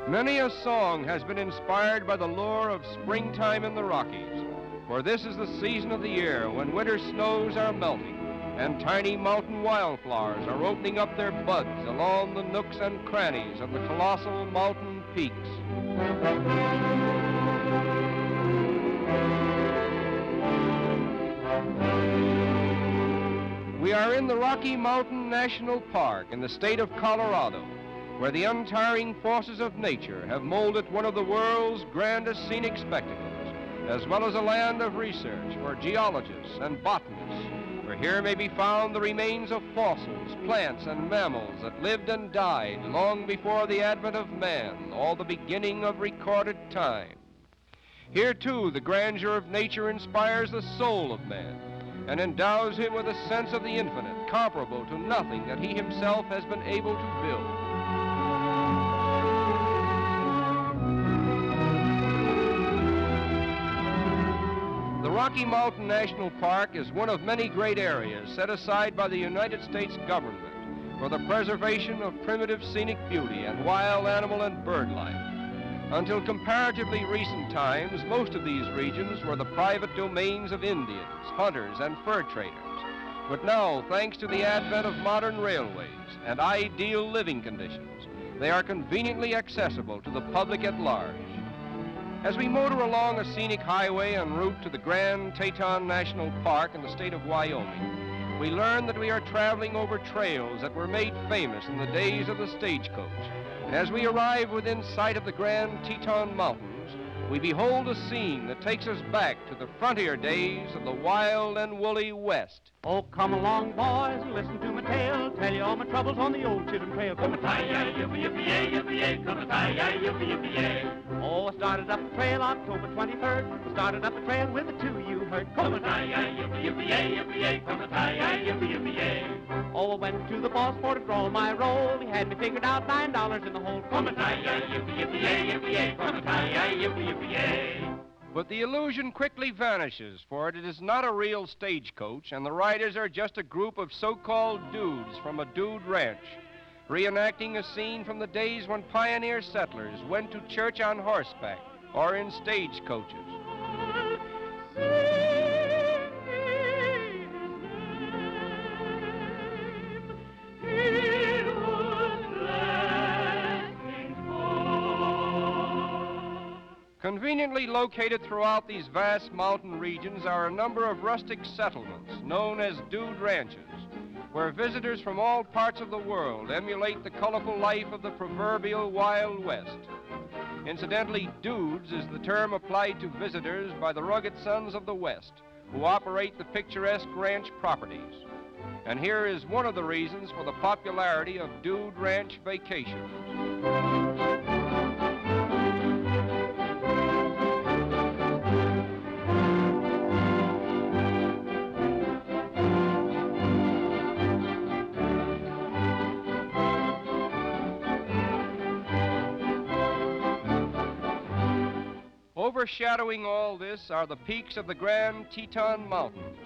Many a song has been inspired by the lure of springtime in the Rockies, for this is the season of the year when winter snows are melting and tiny mountain wildflowers are opening up their buds along the nooks and crannies of the colossal mountain peaks. We are in the Rocky Mountain National Park in the state of Colorado, where the untiring forces of nature have molded one of the world's grandest scenic spectacles, as well as a land of research for geologists and botanists, where here may be found the remains of fossils, plants, and mammals that lived and died long before the advent of man, all the beginning of recorded time. Here, too, the grandeur of nature inspires the soul of man and endows him with a sense of the infinite, comparable to nothing that he himself has been able to build. The Rocky Mountain National Park is one of many great areas set aside by the United States government for the preservation of primitive scenic beauty and wild animal and bird life. Until comparatively recent times, most of these regions were the private domains of Indians, hunters, and fur traders. But now, thanks to the advent of modern railways and ideal living conditions, they are conveniently accessible to the public at large. As we motor along a scenic highway en route to the Grand Teton National Park in the state of Wyoming, we learn that we are traveling over trails that were made famous in the days of the stagecoach. And as we arrive within sight of the Grand Teton Mountains, we behold a scene that takes us back to the frontier days of the wild and woolly West. Oh, come along, boys, and listen to my tale. Tell you all my troubles on the old Chisholm Trail. Come a tie-yi, yippee-yippee-yay, yippee-yay. Come a tie-yi, yippee-yippee-yay. Oh, I started up the trail October 23rd. Started up the trail with the two you heard. Come a tie-yi, yippee-yippee-yay, yippee-yay. Come a tie-yi, yippee-yippee-yay. Oh, I went to the boss for to draw my roll. He had me figured out $9 in the hole. Come a tie-yi, yippee-yippee-yay, yippee-yay. Come a tie-yi, yippee-yippee-yay. But the illusion quickly vanishes, for it is not a real stagecoach, and the riders are just a group of so-called dudes from a dude ranch, reenacting a scene from the days when pioneer settlers went to church on horseback or in stagecoaches. Conveniently located throughout these vast mountain regions are a number of rustic settlements known as dude ranches, where visitors from all parts of the world emulate the colorful life of the proverbial Wild West. Incidentally, dudes is the term applied to visitors by the rugged sons of the West, who operate the picturesque ranch properties. And here is one of the reasons for the popularity of dude ranch vacations. Overshadowing all this are the peaks of the Grand Teton Mountains,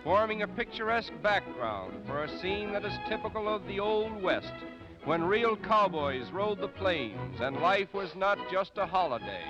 forming a picturesque background for a scene that is typical of the Old West, when real cowboys rode the plains and life was not just a holiday.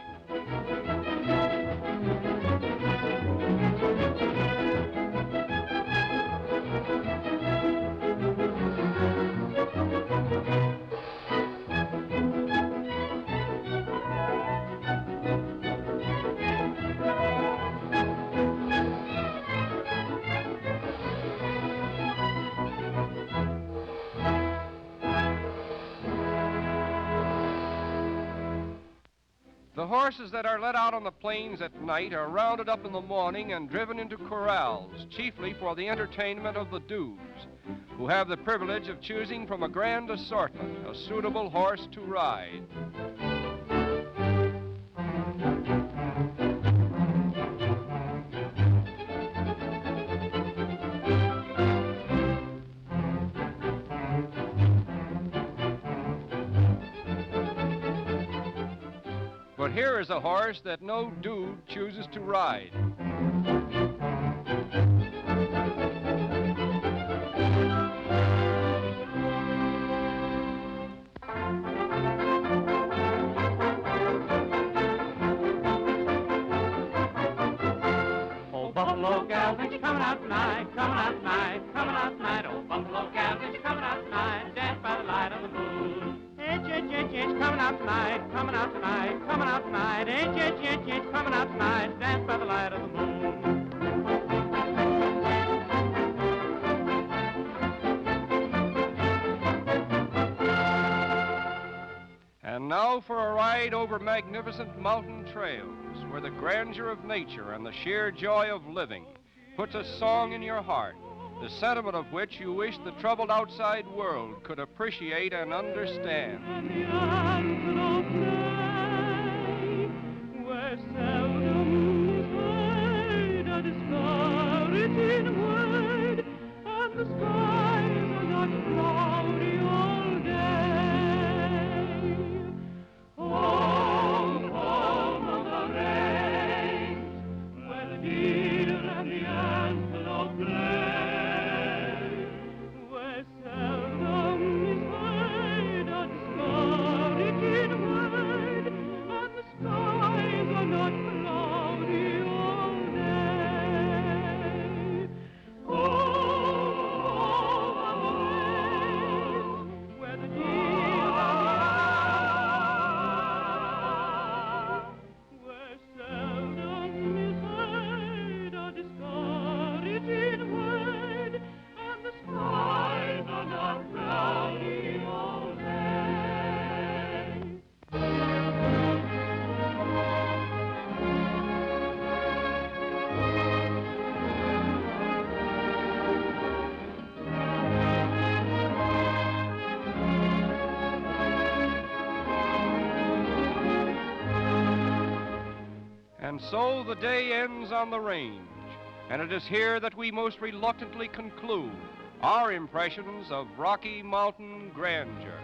The horses that are let out on the plains at night are rounded up in the morning and driven into corrals, chiefly for the entertainment of the dudes, who have the privilege of choosing from a grand assortment a suitable horse to ride. But here is a horse that no dude chooses to ride. buffalo gals, ain't you coming out tonight, coming out tonight, coming out tonight? Oh, buffalo gals, ain't you coming out tonight, dance by the light of the moon. Ain't you coming out tonight, coming out tonight, coming out tonight? Ain't you coming out tonight, dance by the light of the moon. And now for a ride over magnificent mountain trails, where the grandeur of nature and the sheer joy of living puts a song in your heart, the sentiment of which you wish the troubled outside world could appreciate and understand. Where seldom is heard a discouraging word, and the skies are not cloudy all day. Home, home on the range, where the deer and the antelope play, where seldom is heard a discouraging word, and the skies are not cloudy all day. Oh, on the range, where the deer where seldom is heard a discouraging word, and the skies are not cloudy all day. And so the day ends on the range, and it is here that we most reluctantly conclude our impressions of Rocky Mountain grandeur.